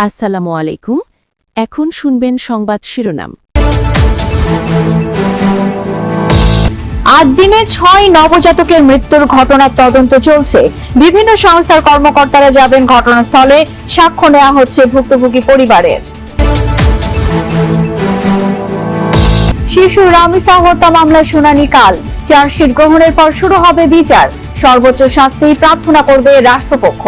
আসসালামু আলাইকুম। এখন শুনবেন সংবাদ শিরোনাম। ৮ দিনে ৬ নবজাতকের মৃত্যুর ঘটনার তদন্ত চলছে। বিভিন্ন সংস্থার কর্মকর্তারা যাবেন ঘটনাস্থলে, সাক্ষ্য নেওয়া হচ্ছে ভুক্তভোগী পরিবারের। শিশু রামিসা হত্যা মামলার শুনানি কাল। চার্জশিট গ্রহণের পর শুরু হবে বিচার। সর্বোচ্চ শাস্তি প্রার্থনা করবে রাষ্ট্রপক্ষ।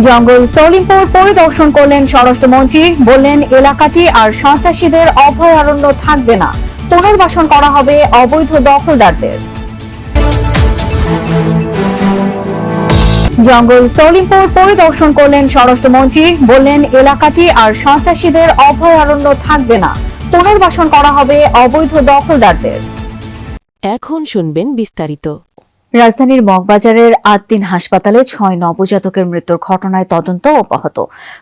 জঙ্গল সলিমপুর পরিদর্শন করলেন স্বরাষ্ট্রমন্ত্রী, বললেন এলাকাটি আর সন্ত্রাসীদের অভয়ারণ্য থাকবে না, পুনর্বাসন করা হবে অবৈধ দখলদারদের। জঙ্গল সলিমপুর পরিদর্শন করলেন স্বরাষ্ট্রমন্ত্রী, বললেন এলাকাটি আর সন্ত্রাসীদের অভয়ারণ্য থাকবে না, পুনর্বাসন করা হবে অবৈধ দখলদারদের। এখন শুনবেন বিস্তারিত। রাজধানীর মগবাজারের ৮ দিন হাসপাতালে ৬ নবজাতকের মৃত্যুর ঘটনায় তদন্ত অব্যাহত।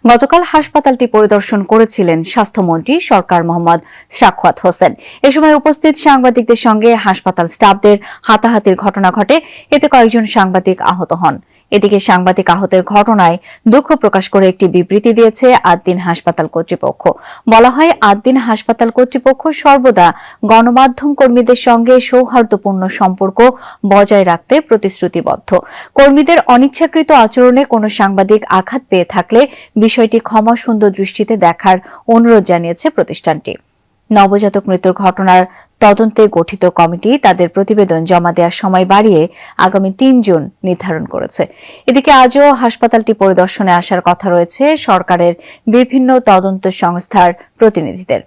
গতকাল হাসপাতালটি পরিদর্শন করেছিলেন স্বাস্থ্যমন্ত্রী সরকার মোহাম্মদ সাখাওয়াত হোসেন। এ সময় উপস্থিত সাংবাদিকদের সঙ্গে হাসপাতাল স্টাফদের হাতাহাতির ঘটনা ঘটে, এতে কয়েকজন সাংবাদিক আহত হন। এদিকে সাংবাদিক আহতের ঘটনায় দুঃখ প্রকাশ করে একটি বিবৃতি দিয়েছে ৮ দিন হাসপাতাল কর্তৃপক্ষ। বলা হয়, ৮ দিন হাসপাতাল কর্তৃপক্ষ সর্বদা গণমাধ্যম কর্মীদের সঙ্গে সৌহার্দ্যপূর্ণ সম্পর্ক বজায় রাখতে প্রতিশ্রুতিবদ্ধ। কর্মীদের অনিচ্ছাকৃত আচরণে কোনো সাংবাদিক আঘাত পেয়ে থাকলে বিষয়টি ক্ষমাসুন্দর দৃষ্টিতে দেখার অনুরোধ জানিয়েছে প্রতিষ্ঠানটি। নবজাতক মৃত্যুর ঘটনার তদন্তে গঠিত কমিটি তাদের প্রতিবেদন জমা দেওয়ার সময় বাড়িয়ে আগামী ৩ জুন নির্ধারণ করেছে। এদিকে আজও হাসপাতালটি পরিদর্শনে আসার কথা রয়েছে সরকারের বিভিন্ন তদন্ত সংস্থার প্রতিনিধিদের।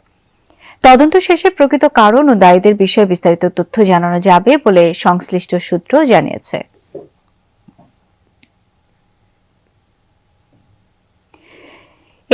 তদন্ত শেষে প্রকৃত কারণ ও দায়ীদের বিষয়ে বিস্তারিত তথ্য জানানো যাবে বলে সংশ্লিষ্ট সূত্র জানিয়েছে।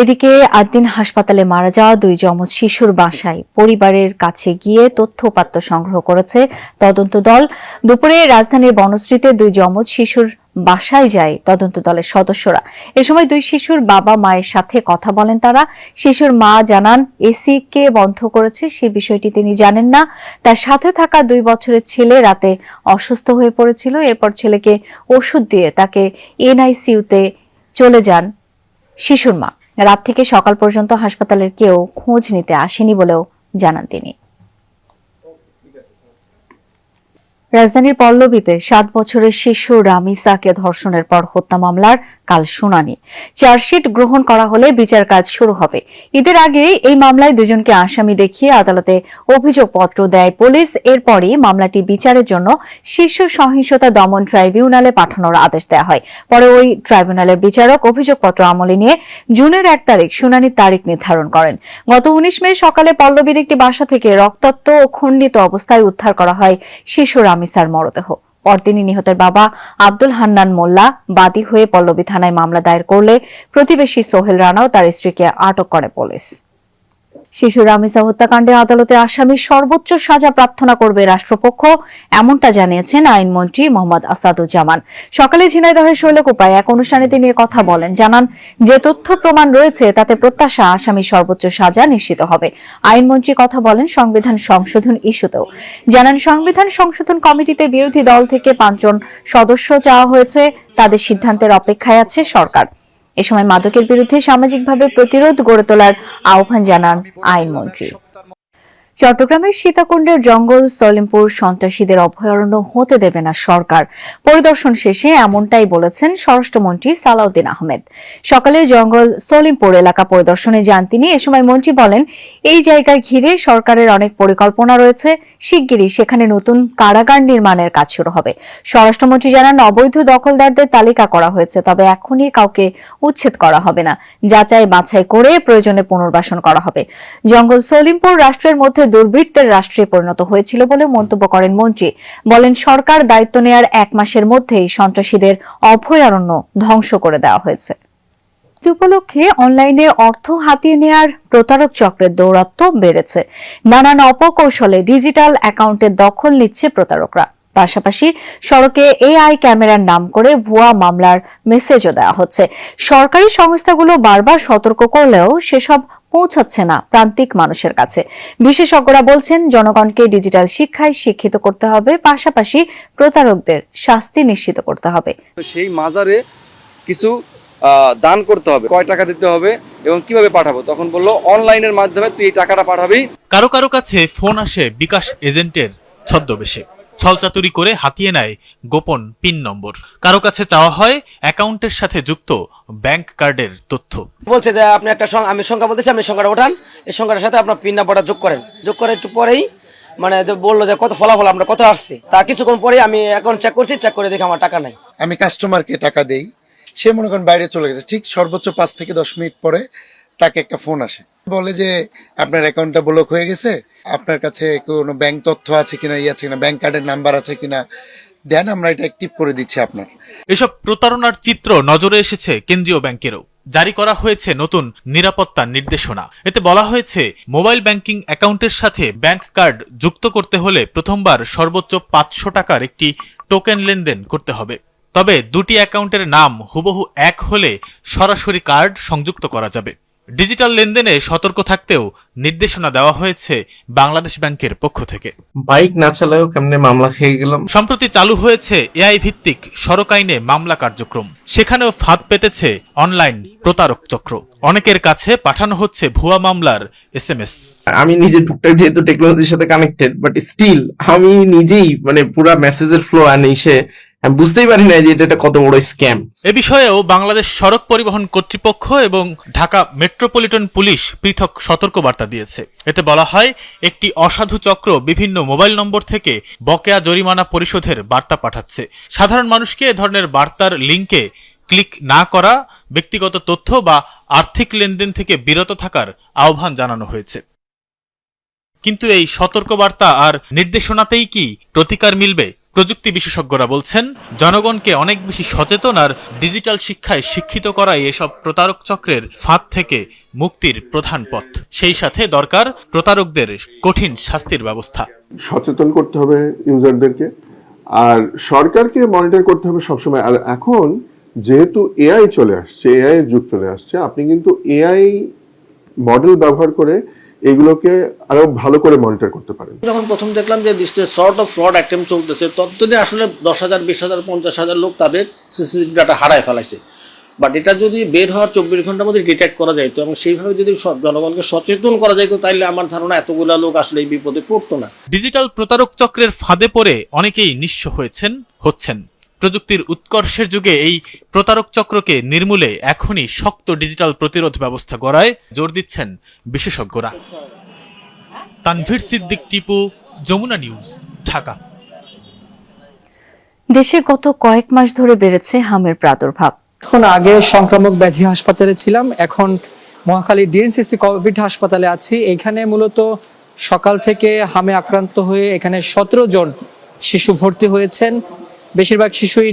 এদিকে ৮ দিন হাসপাতালে মারা যাওয়া ২ যমজ শিশুর বাসায় পরিবারের কাছে গিয়ে তথ্য-উপাত্ত সংগ্রহ করেছে তদন্ত দল। দুপুরে রাজধানীর বনশ্রীতে ২ যমজ শিশুর বাসায় যায় তদন্ত দলের সদস্যরা। এ সময় ২ শিশুর বাবা মায়ের সাথে কথা বলেন তারা। শিশুর মা জানান, এসি কে বন্ধ করেছে সে বিষয়টি তিনি জানেন না। তার সাথে থাকা ২ বছরের ছেলে রাতে অসুস্থ হয়ে পড়েছিল। এরপর ছেলেকে ওষুধ দিয়ে তাকে এনআইসিইউতে চলে যান শিশুর মা। রাত থেকে সকাল পর্যন্ত হাসপাতালের কেউ খোঁজ নিতে আসেনি বলেও জানান তিনি। রাজধানীর পল্লবীতে ৭ বছরের শিশু রামিসাকে ধর্ষণের পর হত্যা মামলার কাল শুনানি। চার্জশিট গ্রহণ করা হলে বিচার কাজ শুরু হবে। ঈদের আগে এই মামলায় ২ জনকে আসামি দেখিয়ে আদালতে অভিযোগপত্র দেয় পুলিশ। এরপরই মামলাটি বিচারের জন্য শিশু সহিংসতা দমন ট্রাইব্যুনালে পাঠানোর আদেশ দেওয়া হয়। পরে ওই ট্রাইব্যুনালের বিচারক অভিযোগপত্র আমলে নিয়ে জুনের ১ তারিখ শুনানির তারিখ নির্ধারণ করেন। গত ১৯ মে সকালে পল্লবীর একটি বাসা থেকে রক্তাক্ত ও খণ্ডিত অবস্থায় উদ্ধার করা হয় শিশু রামিসার মরদেহ। পরদিনই নিহতের বাবা আব্দুল হান্নান মোল্লা বাদী হয়ে পল্লবী থানায় মামলা দায়ের করলে প্রতিবেশী সোহেল রানা ও তার স্ত্রীকে আটক করে পুলিশ। শিশু রামিসা হত্যাকাণ্ডে আদালতে আসামির সর্বোচ্চ সাজা প্রার্থনা করবে রাষ্ট্রপক্ষ, এমনটা জানিয়েছেন আইনমন্ত্রী মোহাম্মদ আসাদুজ্জামান। সকালে ঝিনাইদহের শৈলকুপায় এক অনুষ্ঠানে তিনি কথা বলেন, জানান যে তথ্য প্রমাণ রয়েছে তাতে প্রত্যাশা আসামির সর্বোচ্চ সাজা নিশ্চিত হবে। আইনমন্ত্রী কথা বলেন সংবিধান সংশোধন ইস্যুতেও। জানান, সংবিধান সংশোধন কমিটিতে বিরোধী দল থেকে ৫ জন সদস্য চাওয়া হয়েছে, তাদের সিদ্ধান্তের অপেক্ষায় আছে সরকার। এ সময় মাদকের বিরুদ্ধে সামাজিকভাবে প্রতিরোধ গড়ে তোলার আহ্বান জানান আইনমন্ত্রী। চট্টগ্রামের সীতাকুণ্ডের জঙ্গল সলিমপুর সন্ত্রাসীদের অভয়ারণ্য হতে দেবে না সরকার। পরিদর্শন শেষে এমনটাই বলেছেন স্বরাষ্ট্রমন্ত্রী সালাউদ্দিন আহমেদ। সকালে জঙ্গল সলিমপুর এলাকা পরিদর্শনে যান তিনি। এ সময় মন্ত্রী বলেন, এই জায়গা ঘিরে সরকারের অনেক পরিকল্পনা রয়েছে, শিগগিরই সেখানে নতুন কারাগার নির্মাণের কাজ শুরু হবে। স্বরাষ্ট্রমন্ত্রী জানান, অবৈধ দখলদারদের তালিকা করা হয়েছে, তবে এখনই কাউকে উচ্ছেদ করা হবে না, যাচাই বাছাই করে প্রয়োজনে পুনর্বাসন করা হবে। জঙ্গল সলিমপুর রাষ্ট্রের মধ্যে দুর্বৃত্তের রাষ্ট্রে পরিণত হয়েছিল বলে মন্তব্য করেন মন্ত্রী। বলেন, সরকার দায়িত্ব নেয়ার ১ মাসের মধ্যেই সন্ত্রাসীদের অভয়ারণ্য ধ্বংস করে দেওয়া হয়েছে। উপলক্ষে অনলাইনে অর্থ হাতিয়ে নেয়ার প্রতারক চক্রের দৌরাত্ম্য বেড়েছে। নানান অপকৌশলে ডিজিটাল অ্যাকাউন্টের দখল নিচ্ছে প্রতারকরা। পাশাপাশি সড়কে এআই ক্যামেরার নাম করে ভুয়া মামলার মেসেজও দেওয়া হচ্ছে। সরকারি সংস্থাগুলো বারবার সতর্ক করলেও সেসব পৌঁছাচ্ছে না প্রান্তিক মানুষের কাছে। বিশেষজ্ঞরা বলছেন, জনগণকে ডিজিটাল শিক্ষায় শিক্ষিত করতে হবে, পাশাপাশি প্রতারকদের শাস্তি নিশ্চিত করতে হবে। সেই মাজারে কিছু দান করতে হবে, কয় টাকা দিতে হবে এবং কিভাবে পাঠাবো। তখন বললো অনলাইনের মাধ্যমে তুই এই টাকাটা পাঠাবি। কারো কারো কাছে ফোন আসে বিকাশ এজেন্টের ছদ্মবেশে, ছলচাতুরি করে হাতিয়ে নেয় গোপন পিন নম্বর। কারো কাছে চাওয়া হয় অ্যাকাউন্টের সাথে যুক্ত ব্যাংক কার্ডের তথ্য। বলছে যে আপনি একটা আমি সংখ্যা বলতেছি, আপনি সংখ্যাটা ওঠান, এই সংখ্যাটার সাথে আপনার পিন নাম্বারটা যোগ করেন। যোগ করে একটু পরেই মানে যে বললো যে কত ফলাফল আপনার কত আসছে। তার কিছুক্ষণ পরেই আমি অ্যাকাউন্ট চেক করছি, চেক করে দেখি আমার টাকা নাই। আমি কাস্টমারকে টাকা দেই, সে মনে করেন বাইরে চলে গেছে, ঠিক সর্বোচ্চ 5 থেকে 10 মিনিট পরে তাকে একটা ফোন আসে, বলে যে আপনার অ্যাকাউন্টটা ব্লক হয়ে গেছে, আপনার কাছে কোনো ব্যাংক তথ্য আছে কিনা, আছে কিনা, ব্যাংক কার্ডের নাম্বার আছে কিনা দেন, আমরা এটা অ্যাক্টিভ করে দিচ্ছি আপনার। এসব প্রতারণার চিত্র নজরে এসেছে কেন্দ্রীয় ব্যাংকেরও। জারি করা হয়েছে নতুন নিরাপত্তা নির্দেশনা। এতে বলা হয়েছে মোবাইল ব্যাংকিং অ্যাকাউন্টের সাথে ব্যাংক কার্ড যুক্ত করতে হলে প্রথমবার সর্বোচ্চ 500 টাকার একটি টোকেন লেনদেন করতে হবে। তবে দুটি অ্যাকাউন্টের নাম হুবহু এক হলে সরাসরি কার্ড সংযুক্ত করা যাবে। ডিজিটাল লেনদেনে সতর্ক থাকতেও নির্দেশনা দেওয়া হয়েছে বাংলাদেশ ব্যাংকের পক্ষ থেকে। বাইক না চালায়ও কেমনে মামলা খেয়ে গেলাম। সম্প্রতি চালু হয়েছে এআই ভিত্তিক সড়ক আইনে মামলা কার্যক্রম। সেখানেও ফাঁদ পেতেছে অনলাইন প্রতারক চক্র। অনেকের কাছে পাঠানো হচ্ছে ভুয়া মামলার SMS। আমি নিজে টুকটাক যেহেতু টেকনোলজির সাথে কানেক্টেড, বাট স্টিল আমি নিজেই মানে পুরো মেসেজের ফ্লো আনি সে আমি বুঝতেই পারি না যে এটা কত বড় স্ক্যাম। এ বিষয়েও বাংলাদেশ সড়ক পরিবহন কর্তৃপক্ষ এবং ঢাকা মেট্রোপলিটন পুলিশ পৃথক সতর্কবার্তা দিয়েছে। এতে বলা হয়, একটি অসাধু চক্র বিভিন্ন মোবাইল নম্বর থেকে বকেয়া জরিমানা পরিশোধের বার্তা পাঠাচ্ছে। সাধারণ মানুষকে এ ধরনের বার্তার লিঙ্কে ক্লিক না করা, ব্যক্তিগত তথ্য বা আর্থিক লেনদেন থেকে বিরত থাকার আহ্বান জানানো হয়েছে। কিন্তু এই সতর্কবার্তা আর নির্দেশনাতেই কি প্রতিকার মিলবে? প্রযুক্তি বিশেষজ্ঞরা বলছেন, জনগণকে অনেক বেশি সচেতন আর ডিজিটাল শিক্ষায় শিক্ষিত করাই এসব প্রতারক চক্রের ফাঁদ থেকে মুক্তির প্রধান পথ। সেই সাথে দরকার প্রতারকদের কঠিন শাস্তির ব্যবস্থা। সচেতন করতে হবে ইউজারদেরকে, আর সরকারকে মনিটর করতে হবে সবসময়। আর এখন যেহেতু এআই চলে আসছে, এআই এর যুগ চলে আসছে, আপনি কিন্তু এআই মডেল ব্যবহার করে এগুলোকে আরো ভালো করে মনিটর করতে পারেন। যখন প্রথম দেখলাম যে this sort of fraud attempt চলতেছে, ততদিনে আসলে 10,000, 20,000, 50,000 লোক তাদের সিসিটিভি ডাটা হারায় ফেলাইছে। বাট এটা যদি বের হওয়ার 24 ঘন্টার মধ্যে ডিটেক্ট করা যাইত এবং সেইভাবে যদি জনগণকে সচেতন করা যাইত, তাইলে আমার ধারণা এতগুলা লোক আসলে এই বিপদে পড়তো না। ডিজিটাল প্রতারক চক্রের ফাঁদে পড়ে অনেকেই নিঃস্ব হচ্ছেন। প্রযুক্তির উৎকর্ষের যুগে এই প্রতারক চক্রকে নির্মূলে এখনই শক্ত ডিজিটাল প্রতিরোধ ব্যবস্থা গড়ায় জোর দিচ্ছেন বিশেষজ্ঞরা। তানভীর সিদ্দিক, টিপু, যমুনা নিউজ, ঢাকা। দেশে গত কয়েক মাস ধরে বেড়েছে হামের প্রাদুর্ভাব। এখন আগে সংক্রামক ব্যাধি হাসপাতালে ছিলাম, এখন মহাখালী ডিএনসিসি কোভিড হাসপাতালে আছি। এখানে মূলত সকাল থেকে হামে আক্রান্ত হয়ে এখানে 17 জন শিশু ভর্তি হয়েছেন। বেশিরভাগ শিশুই